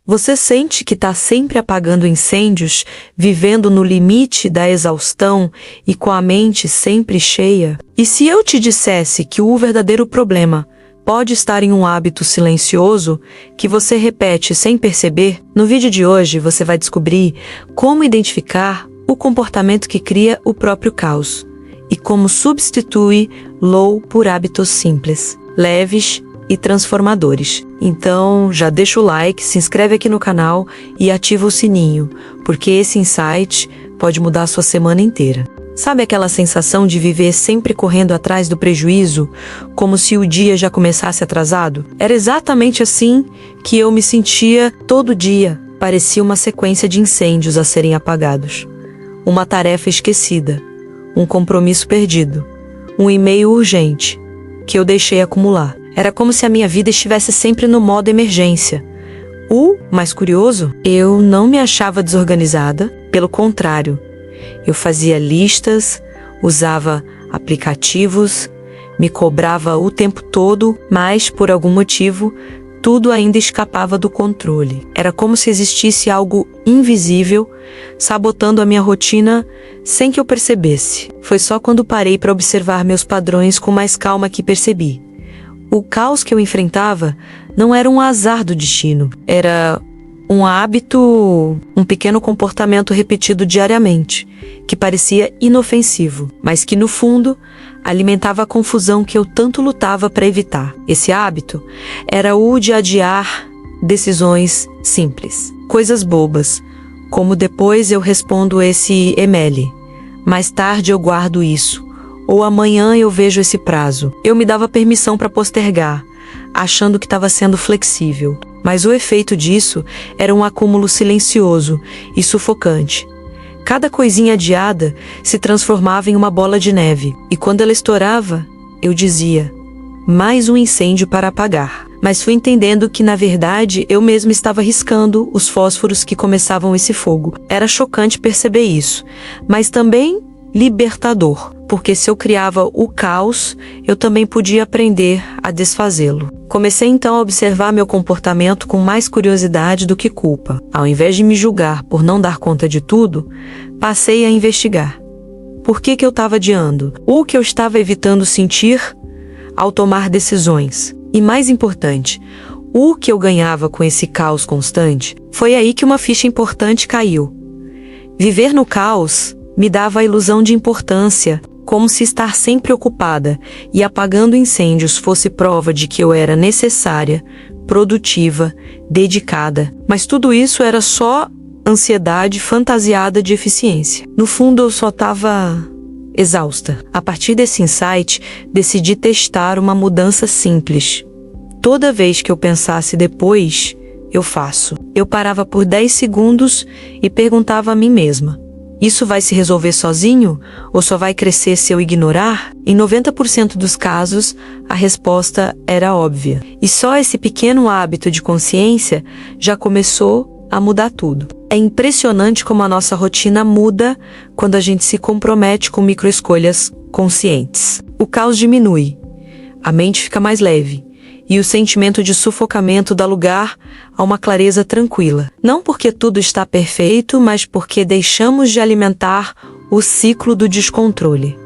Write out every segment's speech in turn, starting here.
Você sente que está sempre apagando incêndios, vivendo no limite da exaustão e com a mente sempre cheia? E se eu te dissesse que o verdadeiro problema pode estar em um hábito silencioso que você repete sem perceber? No vídeo de hoje você vai descobrir como identificar o comportamento que cria o próprio caos e como substitui low por hábitos simples, leves e transformadores. Então, já deixa o like, se inscreve aqui no canal e ativa o sininho, porque esse insight pode mudar a sua semana inteira. Sabe aquela sensação de viver sempre correndo atrás do prejuízo, como se o dia já começasse atrasado? Era exatamente assim que eu me sentia todo dia. Parecia uma sequência de incêndios a serem apagados. Uma tarefa esquecida, um compromisso perdido, um e-mail urgente que eu deixei acumular. Era como se a minha vida estivesse sempre no modo emergência. O mais curioso, eu não me achava desorganizada, pelo contrário. Eu fazia listas, usava aplicativos, me cobrava o tempo todo, mas, por algum motivo, tudo ainda escapava do controle. Era como se existisse algo invisível, sabotando a minha rotina sem que eu percebesse. Foi só quando parei para observar meus padrões com mais calma que percebi. O caos que eu enfrentava não era um azar do destino, era um hábito, um pequeno comportamento repetido diariamente, que parecia inofensivo, mas que no fundo alimentava a confusão que eu tanto lutava para evitar. Esse hábito era o de adiar decisões simples, coisas bobas, como depois eu respondo esse e-mail, mais tarde eu guardo isso, ou amanhã eu vejo esse prazo. Eu me dava permissão para postergar, achando que estava sendo flexível. Mas o efeito disso era um acúmulo silencioso e sufocante. Cada coisinha adiada se transformava em uma bola de neve. E quando ela estourava, eu dizia, mais um incêndio para apagar. Mas fui entendendo que, na verdade, eu mesma estava riscando os fósforos que começavam esse fogo. Era chocante perceber isso, mas também libertador, porque se eu criava o caos, eu também podia aprender a desfazê-lo. Comecei então a observar meu comportamento com mais curiosidade do que culpa. Ao invés de me julgar por não dar conta de tudo, passei a investigar. Por que eu estava adiando? O que eu estava evitando sentir ao tomar decisões? E mais importante, o que eu ganhava com esse caos constante? Foi aí que uma ficha importante caiu. Viver no caos me dava a ilusão de importância, como se estar sempre ocupada e apagando incêndios fosse prova de que eu era necessária, produtiva, dedicada. Mas tudo isso era só ansiedade fantasiada de eficiência. No fundo, eu só estava exausta. A partir desse insight, decidi testar uma mudança simples. Toda vez que eu pensasse depois, eu faço. Eu parava por 10 segundos e perguntava a mim mesma, isso vai se resolver sozinho ou só vai crescer se eu ignorar? Em 90% dos casos, a resposta era óbvia. E só esse pequeno hábito de consciência já começou a mudar tudo. É impressionante como a nossa rotina muda quando a gente se compromete com microescolhas conscientes. O caos diminui, a mente fica mais leve. E o sentimento de sufocamento dá lugar a uma clareza tranquila. Não porque tudo está perfeito, mas porque deixamos de alimentar o ciclo do descontrole.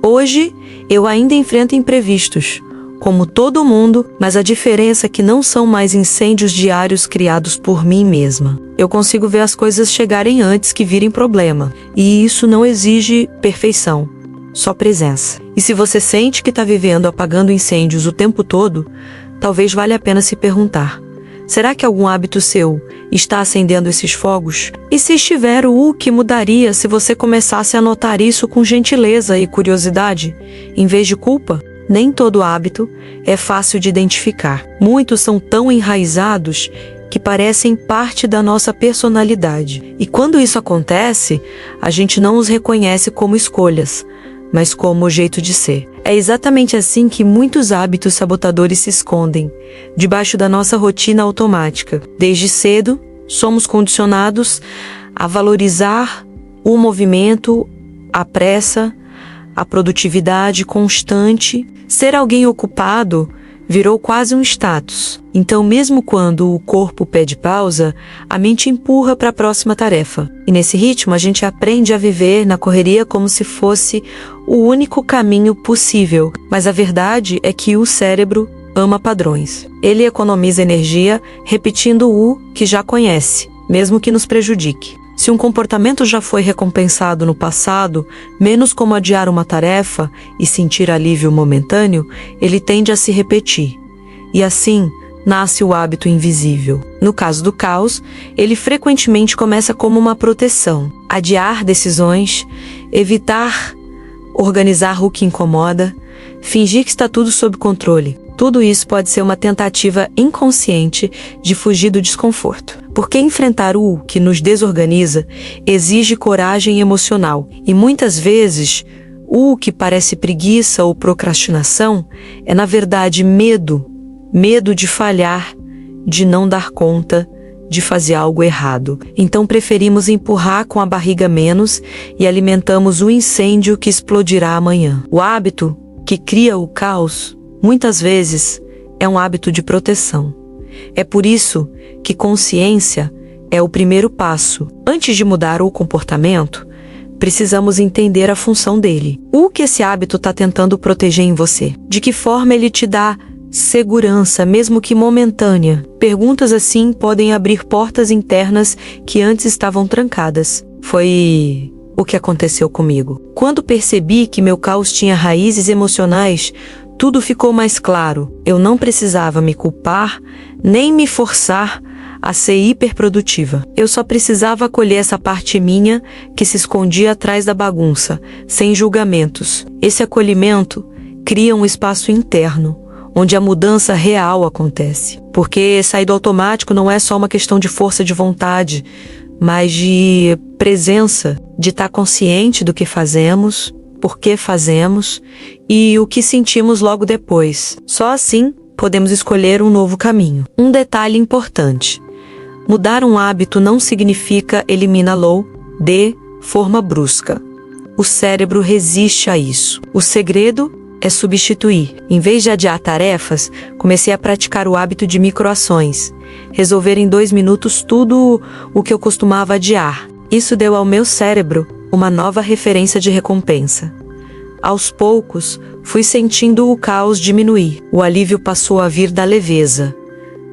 Hoje, eu ainda enfrento imprevistos, como todo mundo, mas a diferença é que não são mais incêndios diários criados por mim mesma. Eu consigo ver as coisas chegarem antes que virem problema, e isso não exige perfeição. Só presença. E se você sente que está vivendo apagando incêndios o tempo todo, talvez valha a pena se perguntar, será que algum hábito seu está acendendo esses fogos? E se estiver, o que mudaria se você começasse a notar isso com gentileza e curiosidade, em vez de culpa? Nem todo hábito é fácil de identificar. Muitos são tão enraizados que parecem parte da nossa personalidade. E quando isso acontece, a gente não os reconhece como escolhas, mas como jeito de ser. É exatamente assim que muitos hábitos sabotadores se escondem, debaixo da nossa rotina automática. Desde cedo, somos condicionados a valorizar o movimento, a pressa, a produtividade constante. Ser alguém ocupado Virou quase um status. Então, mesmo quando o corpo pede pausa, a mente empurra para a próxima tarefa. E nesse ritmo, a gente aprende a viver na correria como se fosse o único caminho possível. Mas a verdade é que o cérebro ama padrões. Ele economiza energia repetindo o que já conhece, mesmo que nos prejudique. Se um comportamento já foi recompensado no passado, menos como adiar uma tarefa e sentir alívio momentâneo, ele tende a se repetir. E assim, nasce o hábito invisível. No caso do caos, ele frequentemente começa como uma proteção. Adiar decisões, evitar organizar o que incomoda, fingir que está tudo sob controle. Tudo isso pode ser uma tentativa inconsciente de fugir do desconforto. Porque enfrentar o que nos desorganiza exige coragem emocional. E muitas vezes, o que parece preguiça ou procrastinação é, na verdade, medo. Medo de falhar, de não dar conta, de fazer algo errado. Então preferimos empurrar com a barriga menos e alimentamos o incêndio que explodirá amanhã. O hábito que cria o caos, muitas vezes, é um hábito de proteção. É por isso que consciência é o primeiro passo. Antes de mudar o comportamento, precisamos entender a função dele. O que esse hábito está tentando proteger em você? De que forma ele te dá segurança, mesmo que momentânea? Perguntas assim podem abrir portas internas que antes estavam trancadas. Foi o que aconteceu comigo. Quando percebi que meu caos tinha raízes emocionais, tudo ficou mais claro. Eu não precisava me culpar, nem me forçar a ser hiperprodutiva. Eu só precisava acolher essa parte minha que se escondia atrás da bagunça, sem julgamentos. Esse acolhimento cria um espaço interno, onde a mudança real acontece. Porque sair do automático não é só uma questão de força de vontade, mas de presença, de estar consciente do que fazemos, por que fazemos e o que sentimos logo depois. Só assim podemos escolher um novo caminho. Um detalhe importante: mudar um hábito não significa eliminá-lo de forma brusca. O cérebro resiste a isso. O segredo é substituir. Em vez de adiar tarefas, comecei a praticar o hábito de microações. Resolver em 2 minutos tudo o que eu costumava adiar. Isso deu ao meu cérebro uma nova referência de recompensa. Aos poucos, fui sentindo o caos diminuir. O alívio passou a vir da leveza,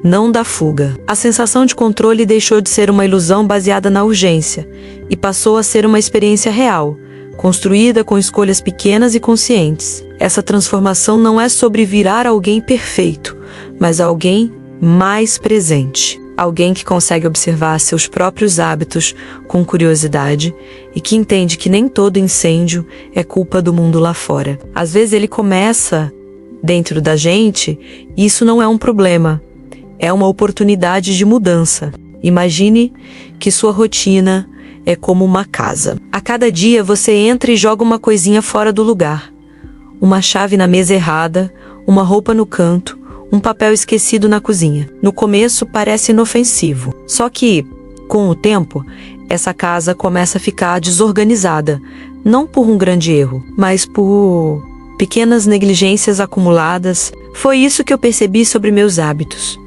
não da fuga. A sensação de controle deixou de ser uma ilusão baseada na urgência e passou a ser uma experiência real, construída com escolhas pequenas e conscientes. Essa transformação não é sobre virar alguém perfeito, mas alguém mais presente. Alguém que consegue observar seus próprios hábitos com curiosidade e que entende que nem todo incêndio é culpa do mundo lá fora. Às vezes ele começa dentro da gente e isso não é um problema, é uma oportunidade de mudança. Imagine que sua rotina é como uma casa. A cada dia você entra e joga uma coisinha fora do lugar. Uma chave na mesa errada, uma roupa no canto, um papel esquecido na cozinha. No começo parece inofensivo. Só que, com o tempo, essa casa começa a ficar desorganizada. Não por um grande erro, mas por pequenas negligências acumuladas. Foi isso que eu percebi sobre meus hábitos.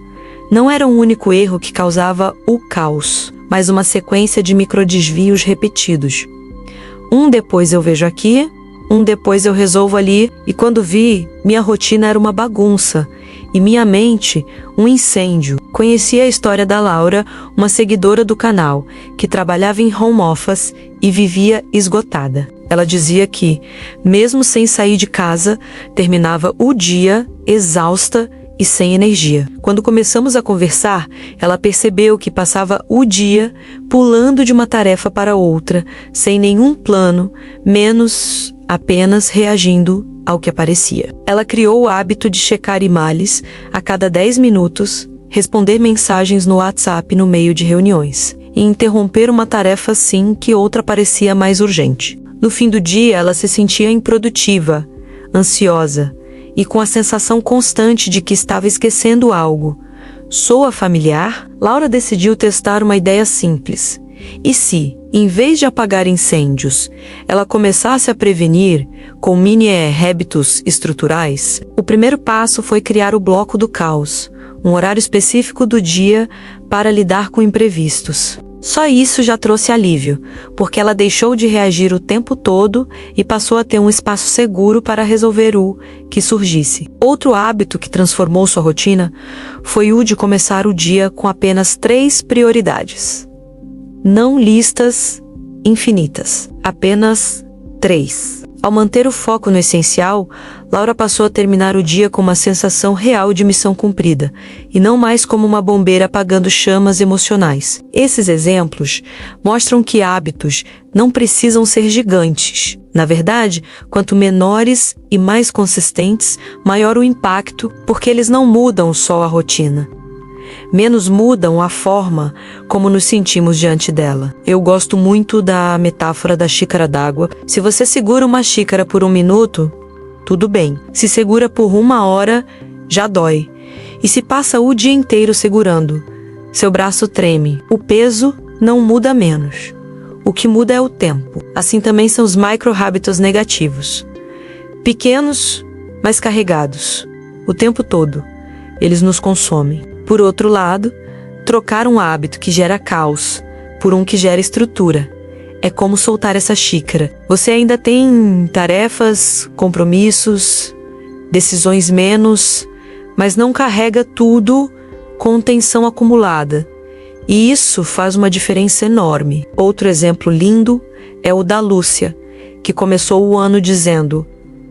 Não era um único erro que causava o caos, mas uma sequência de microdesvios repetidos. Um depois eu vejo aqui, um depois eu resolvo ali, e quando vi, minha rotina era uma bagunça, e minha mente, um incêndio. Conheci a história da Laura, uma seguidora do canal, que trabalhava em home office e vivia esgotada. Ela dizia que, mesmo sem sair de casa, terminava o dia exausta e sem energia. Quando começamos a conversar, ela percebeu que passava o dia pulando de uma tarefa para outra, sem nenhum plano, menos apenas reagindo ao que aparecia. Ela criou o hábito de checar e-mails a cada 10 minutos, responder mensagens no WhatsApp no meio de reuniões e interromper uma tarefa assim que outra parecia mais urgente. No fim do dia, ela se sentia improdutiva, ansiosa e com a sensação constante de que estava esquecendo algo. Soa familiar? Laura decidiu testar uma ideia simples. E se, em vez de apagar incêndios, ela começasse a prevenir com mini hábitos estruturais? O primeiro passo foi criar o bloco do caos, um horário específico do dia para lidar com imprevistos. Só isso já trouxe alívio, porque ela deixou de reagir o tempo todo e passou a ter um espaço seguro para resolver o que surgisse. Outro hábito que transformou sua rotina foi o de começar o dia com apenas 3 prioridades. Não listas infinitas, apenas 3. Ao manter o foco no essencial, Laura passou a terminar o dia com uma sensação real de missão cumprida, e não mais como uma bombeira apagando chamas emocionais. Esses exemplos mostram que hábitos não precisam ser gigantes. Na verdade, quanto menores e mais consistentes, maior o impacto, porque eles não mudam só a rotina. Menos mudam a forma como nos sentimos diante dela. Eu gosto muito da metáfora da xícara d'água. Se você segura uma xícara por 1 minuto, tudo bem. Se segura por 1 hora, já dói. E se passa o dia inteiro segurando, seu braço treme. O peso não muda menos. O que muda é o tempo. Assim também são os micro-hábitos negativos. Pequenos, mas carregados. O tempo todo. Eles nos consomem. Por outro lado, trocar um hábito que gera caos por um que gera estrutura é como soltar essa xícara. Você ainda tem tarefas, compromissos, decisões menos, mas não carrega tudo com tensão acumulada. E isso faz uma diferença enorme. Outro exemplo lindo é o da Lúcia, que começou o ano dizendo: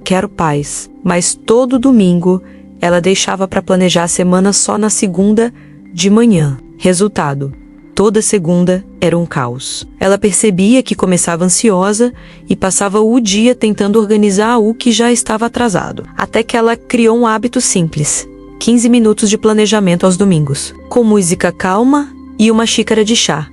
quero paz, mas todo domingo ela deixava para planejar a semana só na segunda de manhã. Resultado: toda segunda era um caos. Ela percebia que começava ansiosa e passava o dia tentando organizar o que já estava atrasado. Até que ela criou um hábito simples: 15 minutos de planejamento aos domingos, com música calma e uma xícara de chá.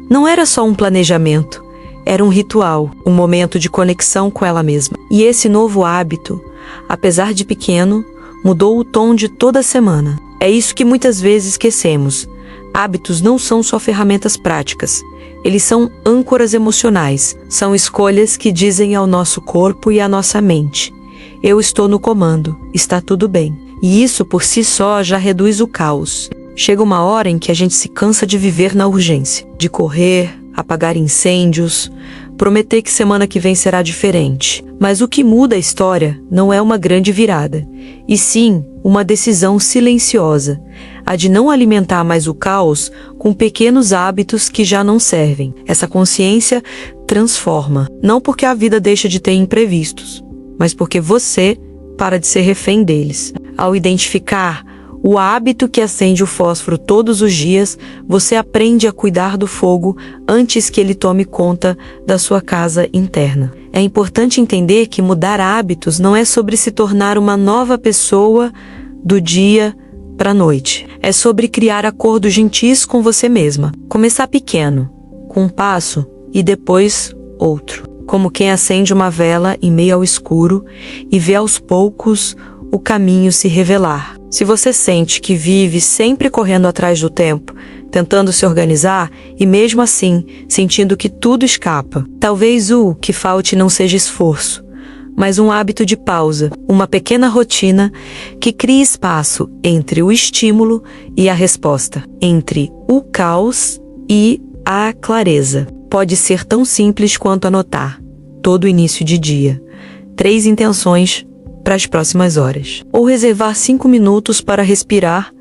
Não era só um planejamento, era um ritual, um momento de conexão com ela mesma. E esse novo hábito, apesar de pequeno, mudou o tom de toda a semana. É isso que muitas vezes esquecemos. Hábitos não são só ferramentas práticas. Eles são âncoras emocionais. São escolhas que dizem ao nosso corpo e à nossa mente: eu estou no comando, está tudo bem. E isso por si só já reduz o caos. Chega uma hora em que a gente se cansa de viver na urgência, de correr, apagar incêndios, prometer que semana que vem será diferente. Mas o que muda a história não é uma grande virada, e sim uma decisão silenciosa, a de não alimentar mais o caos com pequenos hábitos que já não servem. Essa consciência transforma, não porque a vida deixa de ter imprevistos, mas porque você para de ser refém deles. Ao identificar o hábito que acende o fósforo todos os dias, você aprende a cuidar do fogo antes que ele tome conta da sua casa interna. É importante entender que mudar hábitos não é sobre se tornar uma nova pessoa do dia para a noite. É sobre criar acordos gentis com você mesma. Começar pequeno, com um passo e depois outro. Como quem acende uma vela em meio ao escuro e vê aos poucos o caminho se revelar. Se você sente que vive sempre correndo atrás do tempo, tentando se organizar e mesmo assim sentindo que tudo escapa, talvez o que falte não seja esforço, mas um hábito de pausa, uma pequena rotina que crie espaço entre o estímulo e a resposta, entre o caos e a clareza. Pode ser tão simples quanto anotar, todo início de dia, 3 intenções para as próximas horas. Ou reservar 5 minutos para respirar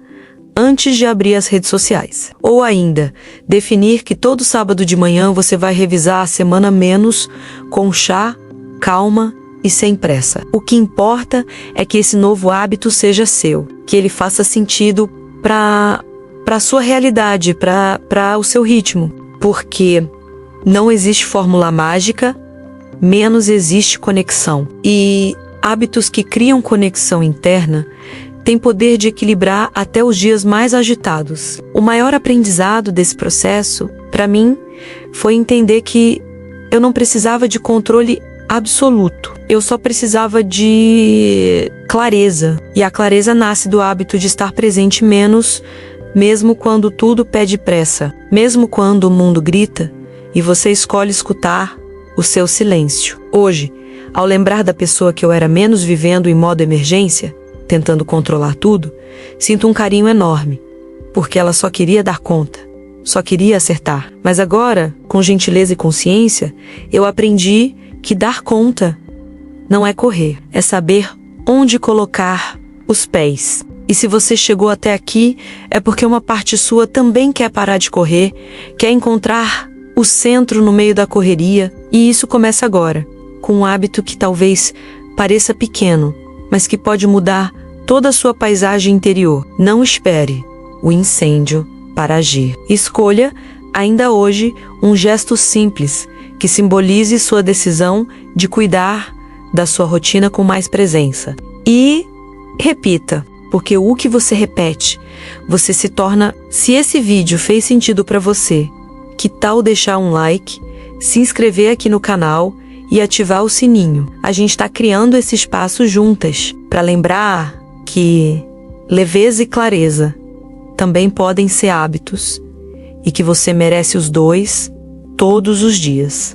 antes de abrir as redes sociais. Ou ainda, definir que todo sábado de manhã você vai revisar a semana menos com chá, calma e sem pressa. O que importa é que esse novo hábito seja seu, que ele faça sentido para a sua realidade, para o seu ritmo. Porque não existe fórmula mágica, menos existe conexão. E hábitos que criam conexão interna têm poder de equilibrar até os dias mais agitados. O maior aprendizado desse processo, para mim, foi entender que eu não precisava de controle absoluto. Eu só precisava de clareza. E a clareza nasce do hábito de estar presente menos mesmo quando tudo pede pressa, mesmo quando o mundo grita e você escolhe escutar o seu silêncio. Hoje, ao lembrar da pessoa que eu era menos vivendo em modo emergência, tentando controlar tudo, sinto um carinho enorme, porque ela só queria dar conta, só queria acertar. Mas agora, com gentileza e consciência, eu aprendi que dar conta não é correr, é saber onde colocar os pés. E se você chegou até aqui, é porque uma parte sua também quer parar de correr, quer encontrar o centro no meio da correria, e isso começa agora, com um hábito que talvez pareça pequeno, mas que pode mudar toda a sua paisagem interior. Não espere o incêndio para agir. Escolha, ainda hoje, um gesto simples que simbolize sua decisão de cuidar da sua rotina com mais presença. E repita, porque o que você repete, você se torna. Se esse vídeo fez sentido para você, que tal deixar um like, se inscrever aqui no canal e ativar o sininho? A gente está criando esse espaço juntas, para lembrar que leveza e clareza também podem ser hábitos, e que você merece os dois todos os dias.